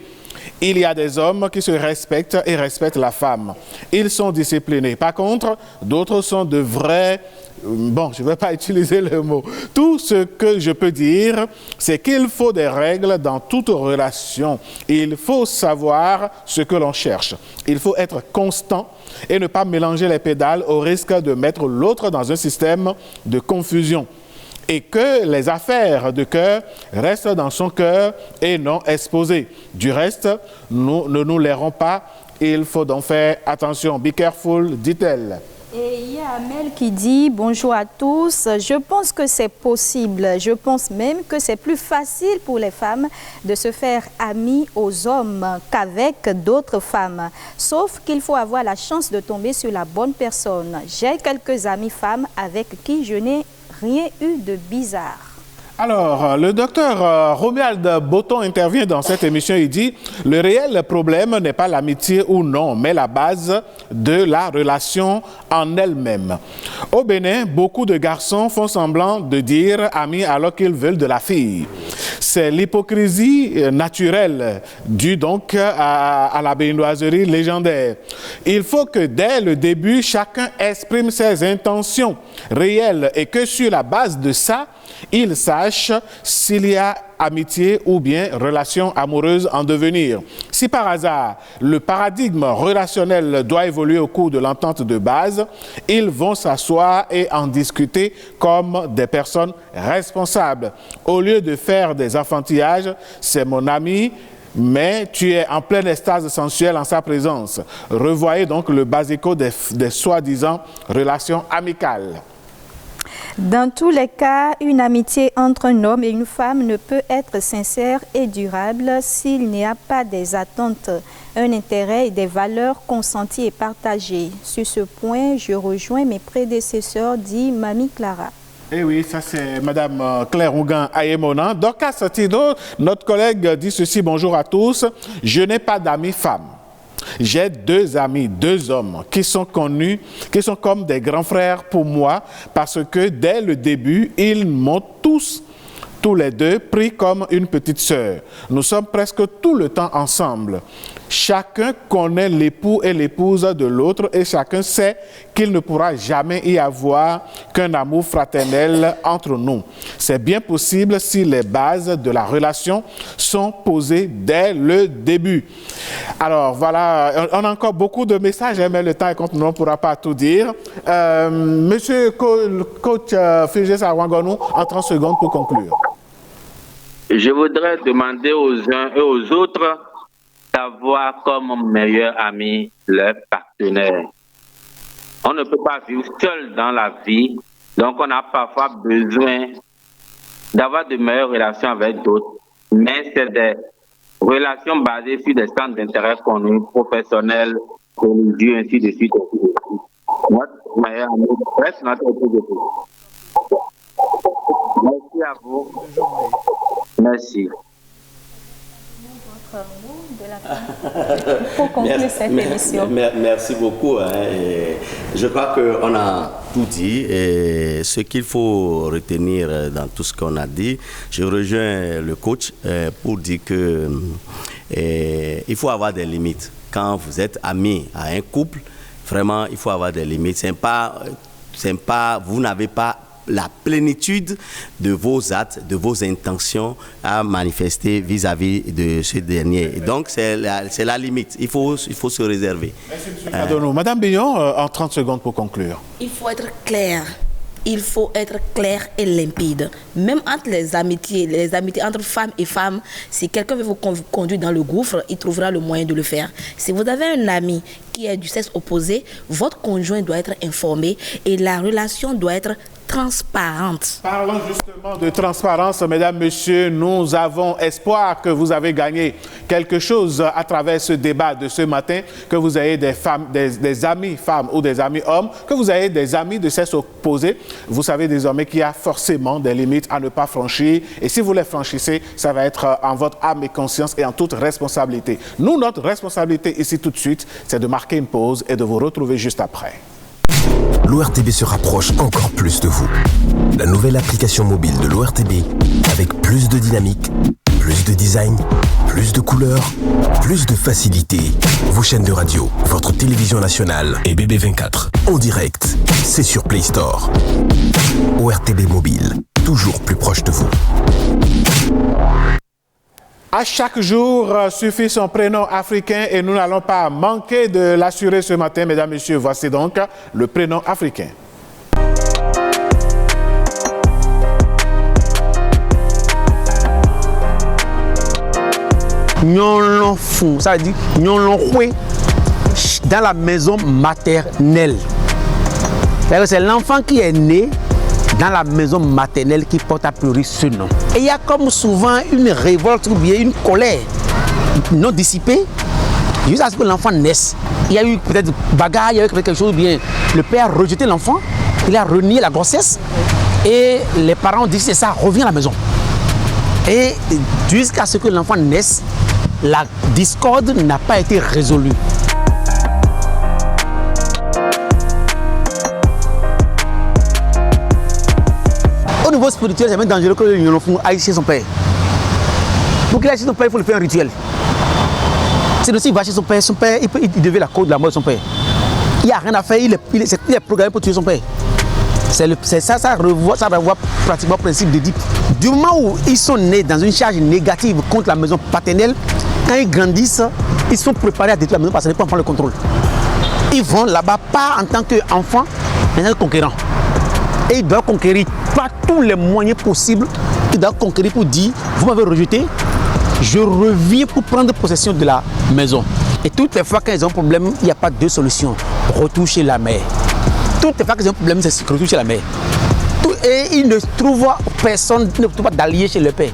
Speaker 1: Il y a des hommes qui se respectent et respectent la femme. Ils sont disciplinés. Par contre, d'autres sont de vrais... Bon, je ne vais pas utiliser le mot. Tout ce que je peux dire, c'est qu'il faut des règles dans toute relation. Il faut savoir ce que l'on cherche. Il faut être constant et ne pas mélanger les pédales au risque de mettre l'autre dans un système de confusion. Et que les affaires de cœur restent dans son cœur et non exposées. Du reste, nous ne nous lairons pas. Il faut donc faire attention. Be careful, dit-elle.
Speaker 2: Et il y a Amel qui dit « Bonjour à tous, je pense que c'est possible. Je pense même que c'est plus facile pour les femmes de se faire amies aux hommes qu'avec d'autres femmes. Sauf qu'il faut avoir la chance de tomber sur la bonne personne. J'ai quelques amies femmes avec qui je n'ai rien eu de bizarre. »
Speaker 1: Alors, le docteur Romuald Botton intervient dans cette émission. Il dit « Le réel problème n'est pas l'amitié ou non, mais la base de la relation en elle-même. » Au Bénin, beaucoup de garçons font semblant de dire « ami » alors qu'ils veulent de la fille. C'est l'hypocrisie naturelle due donc à la béninoiserie légendaire. Il faut que dès le début, chacun exprime ses intentions réelles et que sur la base de ça, il sache s'il y a amitié ou bien relation amoureuse en devenir. Si par hasard, le paradigme relationnel doit évoluer au cours de l'entente de base, ils vont s'asseoir et en discuter comme des personnes responsables. Au lieu de faire des enfantillages, c'est mon ami, mais tu es en pleine extase sensuelle en sa présence. Revoyez donc le basico des soi-disant relations amicales.
Speaker 2: Dans tous les cas, une amitié entre un homme et une femme ne peut être sincère et durable s'il n'y a pas des attentes, un intérêt et des valeurs consenties et partagées. Sur ce point, je rejoins mes prédécesseurs, dit Mamie Clara.
Speaker 1: Eh oui, ça c'est Madame Claire Ougan Ayemona. Dorcas Tido, notre collègue, dit ceci, bonjour à tous. Je n'ai pas d'amis femmes. J'ai deux amis, deux hommes qui sont connus, qui sont comme des grands frères pour moi parce que dès le début, ils m'ont tous les deux pris comme une petite sœur. Nous sommes presque tout le temps ensemble. Chacun connaît l'époux et l'épouse de l'autre et chacun sait qu'il ne pourra jamais y avoir qu'un amour fraternel entre nous. C'est bien possible si les bases de la relation sont posées dès le début. Alors voilà, on a encore beaucoup de messages, mais le temps est contre nous, on ne pourra pas tout dire. Monsieur coach Fulgence Awangonou, en 30 secondes pour conclure.
Speaker 5: Je voudrais demander aux uns et aux autres d'avoir comme meilleur ami leur partenaire. On ne peut pas vivre seul dans la vie, donc on a parfois besoin d'avoir de meilleures relations avec d'autres, mais c'est des relations basées sur des centres d'intérêt connus, professionnels, religieux, ainsi de suite. Notre meilleur ami reste notre époux de vie. Merci à vous. Merci.
Speaker 2: Pour conclure cette émission.
Speaker 4: Merci beaucoup. Je crois qu'on a tout dit. Et ce qu'il faut retenir dans tout ce qu'on a dit, je rejoins le coach pour dire que il faut avoir des limites. Quand vous êtes ami à un couple, vraiment, il faut avoir des limites. Vous n'avez pas la plénitude de vos actes, de vos intentions à manifester vis-à-vis de ce dernier. Et donc, c'est la limite. Il faut se réserver.
Speaker 1: Merci, M. Kadono. Madame Billon, en 30 secondes pour conclure.
Speaker 3: Il faut être clair. Il faut être clair et limpide. Même entre les amitiés entre femmes et femmes, si quelqu'un veut vous conduire dans le gouffre, il trouvera le moyen de le faire. Si vous avez un ami qui est du sexe opposé, votre conjoint doit être informé et la relation doit être transparente.
Speaker 1: Parlons justement de transparence, mesdames, messieurs. Nous avons espoir que vous avez gagné quelque chose à travers ce débat de ce matin, que vous ayez des amis femmes ou des amis hommes, que vous ayez des amis de sexe opposé. Vous savez désormais qu'il y a forcément des limites à ne pas franchir. Et si vous les franchissez, ça va être en votre âme et conscience et en toute responsabilité. Nous, notre responsabilité ici tout de suite, c'est de marquer une pause et de vous retrouver juste après.
Speaker 11: L'ORTB se rapproche encore plus de vous. La nouvelle application mobile de l'ORTB avec plus de dynamique, plus de design, plus de couleurs, plus de facilité. Vos chaînes de radio, votre télévision nationale et BB24 en direct, c'est sur Play Store. ORTB mobile, toujours plus proche de vous.
Speaker 1: À chaque jour suffit son prénom africain et nous n'allons pas manquer de l'assurer ce matin, mesdames, messieurs. Voici donc le prénom africain.
Speaker 8: Nyonlon fou, ça veut dire nyonlon foué dans la maison maternelle. C'est l'enfant qui est né dans la maison maternelle qui porte a priori ce nom. Et il y a comme souvent une révolte ou bien une colère non dissipée juste à ce que l'enfant naisse. Il y a eu peut-être bagarre, il y a eu quelque chose, bien le père a rejeté l'enfant, il a renié la grossesse et les parents ont dit c'est ça, reviens à la maison. Et jusqu'à ce que l'enfant naisse, la discorde n'a pas été résolue. Au niveau spirituel, c'est même dangereux que le Nyonlon aille chez son père. Pour qu'il aille chez son père, il faut le faire un rituel. C'est aussi, il va chez son père, il devait la cause de la mort de son père. Il n'y a rien à faire, il est programmé pour tuer son père. Ça revoit pratiquement le principe d'Édipe. Du moment où ils sont nés dans une charge négative contre la maison paternelle, quand ils grandissent, ils sont préparés à détruire la maison paternelle pour prendre le contrôle. Ils vont là-bas pas en tant qu'enfants, mais en tant que conquérants. Et ils doivent conquérir par tous les moyens possibles. Ils doivent conquérir pour dire, vous m'avez rejeté, je reviens pour prendre possession de la maison. Et toutes les fois qu'ils ont un problème, il n'y a pas deux solutions. Retour chez la mère. Toutes les fois qu'ils ont un problème, c'est retour chez la mère. Et ils ne trouvent personne, ils ne trouvent pas d'alliés chez le père.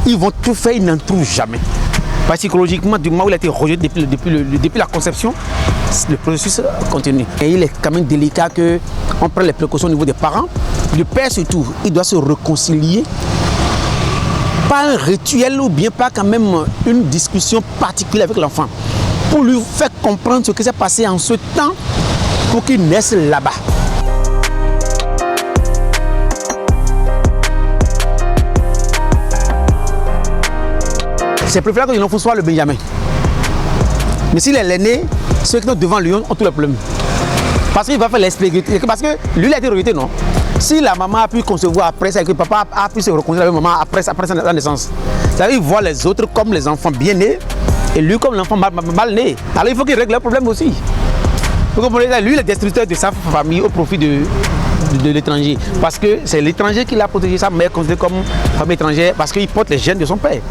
Speaker 8: Ils vont tout faire, ils n'en trouvent jamais. Psychologiquement, du moment où il a été rejeté depuis la conception, le processus continue. Et il est quand même délicat qu'on prenne les précautions au niveau des parents. Le père surtout, il doit se réconcilier. Pas un rituel ou bien pas quand même une discussion particulière avec l'enfant. Pour lui faire comprendre ce qui s'est passé en ce temps pour qu'il naisse là-bas. C'est préférable que l'enfant soit le Benjamin. Mais s'il est l'aîné, ceux qui sont devant lui ont tous les problèmes. Parce qu'il va faire l'expérience. Parce que lui, il a été rejeté, non? Si la maman a pu concevoir après ça et que papa a pu se reconstruire avec maman après sa naissance, ça veut dire qu'il voit les autres comme les enfants bien nés et lui comme l'enfant mal né. Alors il faut qu'il règle le problème aussi. Vous comprenez? Lui, il est destructeur de sa famille au profit de l'étranger. Parce que c'est l'étranger qui l'a protégé, sa mère considérée comme famille étrangère parce qu'il porte les gènes de son père.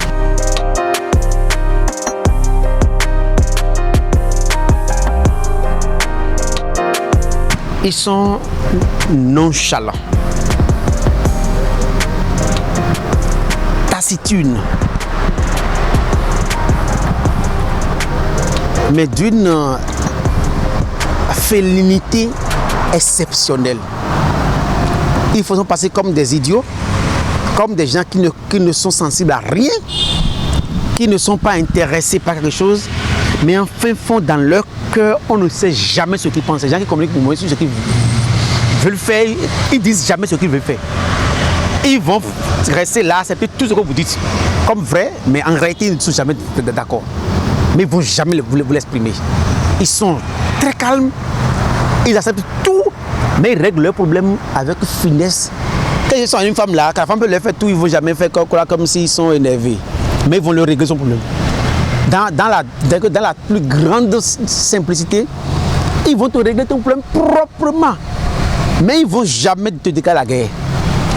Speaker 8: Ils sont nonchalants, taciturnes, mais d'une félinité exceptionnelle. Ils font passer comme des idiots, comme des gens qui ne sont sensibles à rien, qui ne sont pas intéressés par quelque chose, mais en fin fond dans leur cœur, on ne sait jamais ce qu'ils pensent. Les gens qui communiquent pour moi sur ce qu'ils veulent faire, ils disent jamais ce qu'ils veulent faire. Ils vont rester là, accepter tout ce que vous dites comme vrai, mais en réalité, ils ne sont jamais d'accord. Mais ils ne vont jamais vous l'exprimer. Ils sont très calmes, ils acceptent tout, mais ils règlent leurs problèmes avec finesse. Quand ils sont une femme là, quand la femme peut leur faire tout, ils ne vont jamais faire comme s'ils sont énervés. Mais ils vont leur régler son problème. Dans la plus grande simplicité, ils vont te régler ton problème proprement. Mais ils ne vont jamais te déclarer la guerre.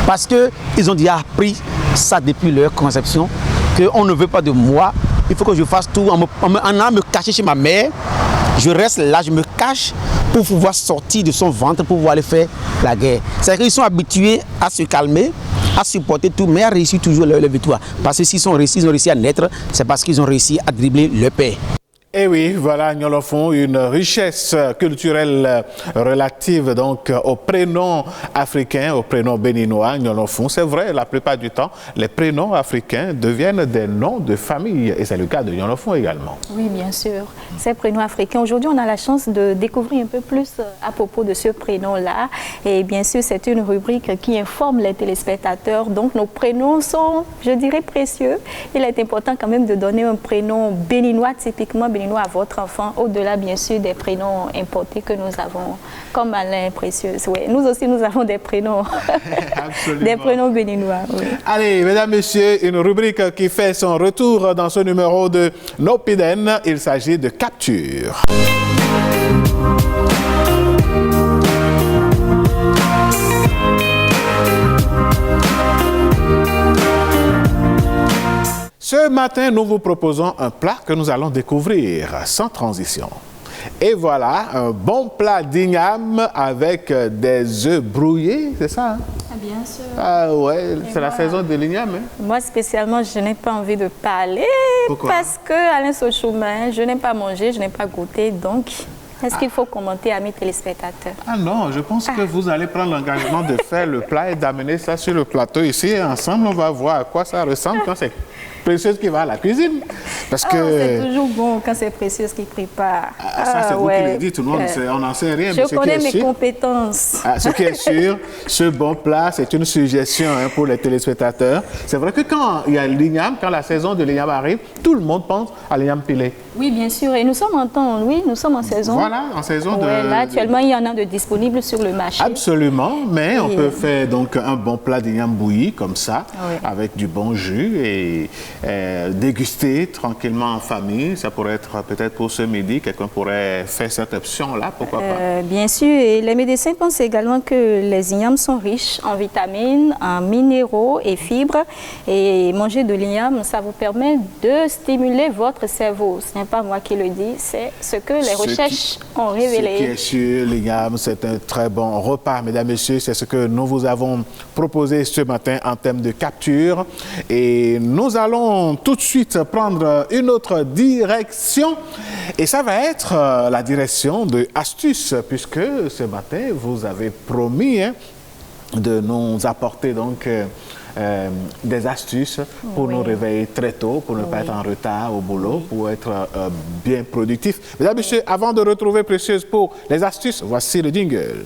Speaker 8: Parce qu'ils ont déjà appris ça depuis leur conception, qu'on ne veut pas de moi, il faut que je fasse tout en allant me cacher chez ma mère. Je reste là, je me cache pour pouvoir sortir de son ventre, pour pouvoir aller faire la guerre. C'est-à-dire qu'ils sont habitués à se calmer, à supporter tout, mais à réussir toujours leur victoire. Parce que s'ils ont réussi à naître, c'est parce qu'ils ont réussi à dribbler le père.
Speaker 1: Et oui, voilà, Nyolofon, une richesse culturelle relative donc aux prénoms africains, aux prénoms béninois, Nyolofon. C'est vrai, la plupart du temps, les prénoms africains deviennent des noms de famille. Et c'est le cas de Nyolofon également.
Speaker 2: Oui, bien sûr. Ces prénoms africains, aujourd'hui, on a la chance de découvrir un peu plus à propos de ce prénom-là. Et bien sûr, c'est une rubrique qui informe les téléspectateurs. Donc, nos prénoms sont, je dirais, précieux. Il est important quand même de donner un prénom béninois, typiquement béninois, à votre enfant, au-delà bien sûr des prénoms importés que nous avons, comme Alain Précieuse. Oui, nous aussi nous avons des prénoms, des prénoms béninois. Oui.
Speaker 1: Allez, mesdames, messieurs, une rubrique qui fait son retour dans ce numéro de Nopiden. Il s'agit de Capture. Ce matin, nous vous proposons un plat que nous allons découvrir sans transition. Et voilà, un bon plat d'igname avec des œufs brouillés, c'est ça? Hein?
Speaker 2: Bien sûr.
Speaker 1: Ah ouais, c'est la saison de l'igname. Hein?
Speaker 2: Moi, spécialement, je n'ai pas envie de parler.
Speaker 1: Pourquoi?
Speaker 2: Parce que Alain Sochoumen, je n'ai pas mangé, je n'ai pas goûté, donc... Est-ce qu'il faut commenter, amis téléspectateurs?
Speaker 1: Ah non, je pense que vous allez prendre l'engagement de faire le plat et d'amener ça sur le plateau ici. Et ensemble, on va voir à quoi ça ressemble quand c'est Précieuse qui va à la cuisine. Parce que...
Speaker 2: c'est toujours bon quand c'est Précieuse qui prépare.
Speaker 1: Ça, c'est vous qui le dites, tout le monde, on n'en sait rien.
Speaker 2: Je connais mes compétences.
Speaker 1: Ce qui est sûr, ce bon plat, c'est une suggestion pour les téléspectateurs. C'est vrai que quand il y a l'igname, quand la saison de l'igname arrive, tout le monde pense à l'igname pilé.
Speaker 2: Oui, bien sûr. Et nous sommes en temps, oui, nous sommes en saison.
Speaker 1: Voilà, en saison de...
Speaker 2: Là, actuellement, il y en a de disponibles sur le marché.
Speaker 1: Absolument, mais on peut faire donc un bon plat d'igname bouilli, comme ça, avec du bon jus et déguster tranquillement en famille. Ça pourrait être peut-être pour ce midi, quelqu'un pourrait faire cette option-là, pourquoi pas?
Speaker 2: Bien sûr, et les médecins pensent également que les ignames sont riches en vitamines, en minéraux et fibres. Et manger de l'igname, ça vous permet de stimuler votre cerveau. Ce n'est pas moi qui le dis, c'est ce que les recherches ont révélé.
Speaker 1: Ce qui est sûr, l'igname, c'est un très bon repas, mesdames, messieurs. C'est ce que nous vous avons proposé ce matin en termes de capture. Et nous allons tout de suite prendre une autre direction. Et ça va être la direction de Astuce, puisque ce matin, vous avez promis de nous apporter donc... des astuces pour nous réveiller très tôt, pour ne pas être en retard au boulot, pour être bien productif. Mesdames et messieurs, avant de retrouver Précieuse pour les astuces, voici le jingle.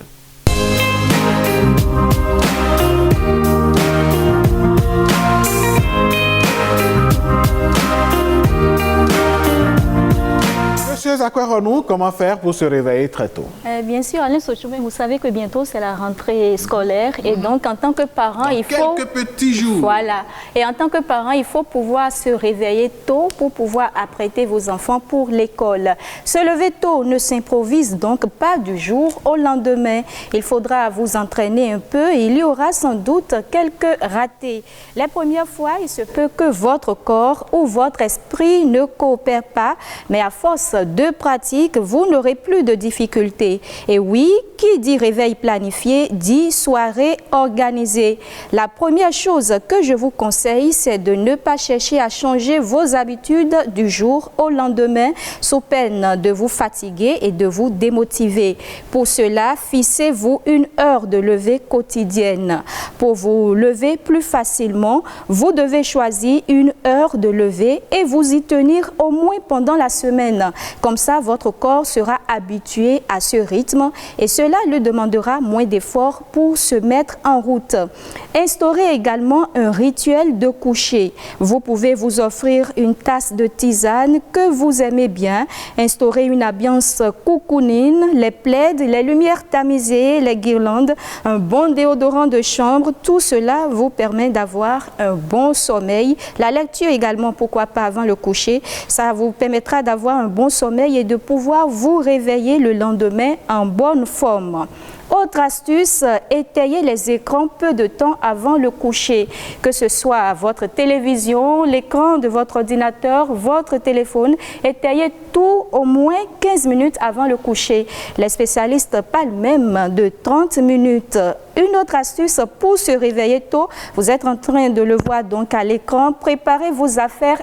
Speaker 1: Monsieur Zakwaronou, comment faire pour se réveiller très tôt?
Speaker 2: Bien sûr, Alain Sochoumé, vous savez que bientôt c'est la rentrée scolaire et donc en tant que parent, il faut...
Speaker 1: quelques petits jours.
Speaker 2: Voilà. Et en tant que parent, il faut pouvoir se réveiller tôt pour pouvoir apprêter vos enfants pour l'école. Se lever tôt ne s'improvise donc pas du jour au lendemain. Il faudra vous entraîner un peu et il y aura sans doute quelques ratés. La première fois, il se peut que votre corps ou votre esprit ne coopère pas, mais à force de pratique, vous n'aurez plus de difficultés. Et oui, qui dit réveil planifié, dit soirée organisée. La première chose que je vous conseille, c'est de ne pas chercher à changer vos habitudes du jour au lendemain, sous peine de vous fatiguer et de vous démotiver. Pour cela, fixez-vous une heure de lever quotidienne. Pour vous lever plus facilement, vous devez choisir une heure de lever et vous y tenir au moins pendant la semaine. Comme ça, votre corps sera habitué à ce rythme et cela lui demandera moins d'efforts pour se mettre en route. Instaurez également un rituel de coucher. Vous pouvez vous offrir une tasse de tisane que vous aimez bien, instaurer une ambiance cocooning, les plaids, les lumières tamisées, les guirlandes, un bon déodorant de chambre, tout cela vous permet d'avoir un bon sommeil. La lecture également, pourquoi pas avant le coucher, ça vous permettra d'avoir un bon sommeil et de pouvoir vous réveiller le lendemain en bonne forme. Autre astuce, étayez les écrans peu de temps avant le coucher, que ce soit votre télévision, l'écran de votre ordinateur, votre téléphone, étayez tout au moins 15 minutes avant le coucher. Les spécialistes parlent même de 30 minutes. Une autre astuce pour se réveiller tôt, vous êtes en train de le voir donc à l'écran, préparez vos affaires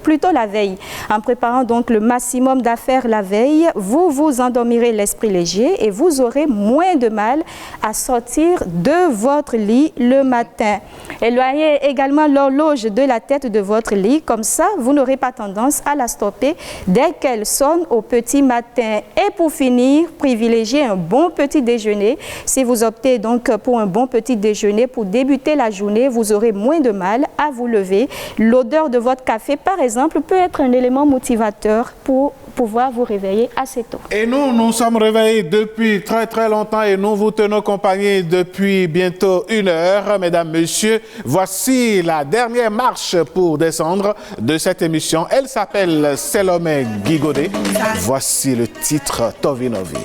Speaker 2: plutôt la veille. En préparant donc le maximum d'affaires la veille, vous vous endormirez l'esprit léger et vous aurez moins de mal à sortir de votre lit le matin. Éloignez également l'horloge de la tête de votre lit, comme ça vous n'aurez pas tendance à la stopper dès qu'elle sonne au petit matin. Et pour finir, privilégiez un bon petit déjeuner. Si vous optez donc pour un bon petit déjeuner pour débuter la journée, vous aurez moins de mal à vous lever. L'odeur de votre café, par exemple, peut être un élément motivateur pour pouvoir vous réveiller assez tôt.
Speaker 1: Et nous sommes réveillés depuis très longtemps et nous vous tenons compagnie depuis bientôt 1 heure. Mesdames, Messieurs, voici la dernière marche pour descendre de cette émission. Elle s'appelle Selomé Gigodé. Voici le titre Tovinovi.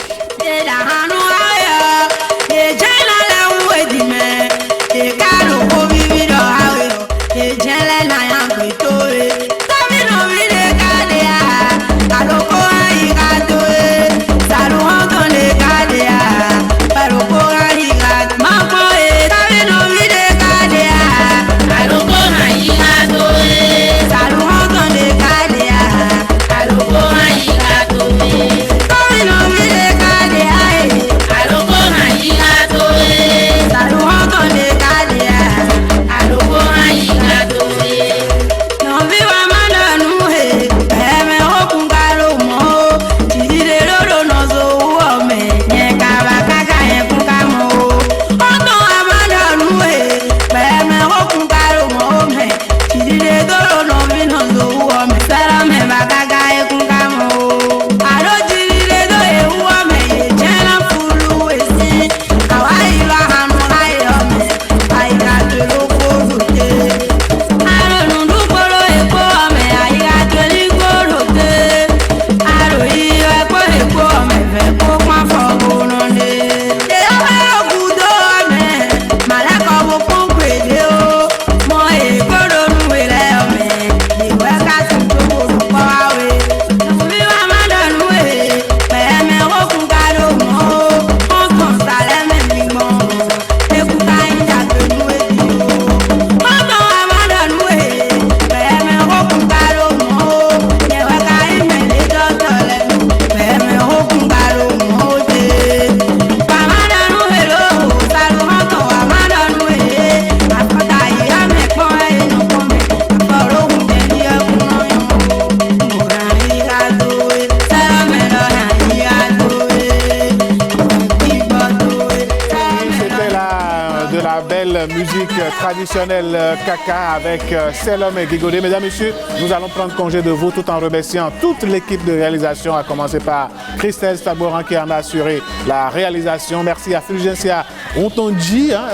Speaker 1: la belle musique traditionnelle Kaka avec Selom et Gigodé. Mesdames, Messieurs, nous allons prendre congé de vous tout en remerciant toute l'équipe de réalisation, à commencer par Christelle Staboran qui en a assuré la réalisation. Merci à Fulgencia Ontonji. Hein,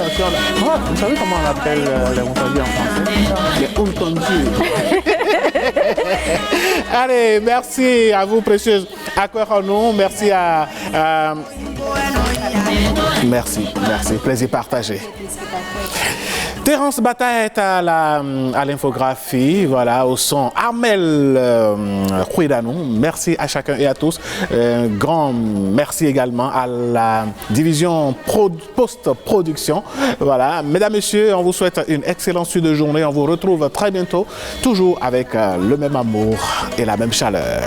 Speaker 1: vous savez comment on appelle les Ontonji en français? Les Ontonji. Allez, merci à vous, précieuse Akweronou. Merci à... Merci, plaisir partagé. Terence Bata est à l'infographie, voilà, au son Armel Kouidanou. Merci à chacun et à tous. Grand merci également à la division post-production. Voilà, mesdames, messieurs, on vous souhaite une excellente suite de journée. On vous retrouve très bientôt, toujours avec le même amour et la même chaleur.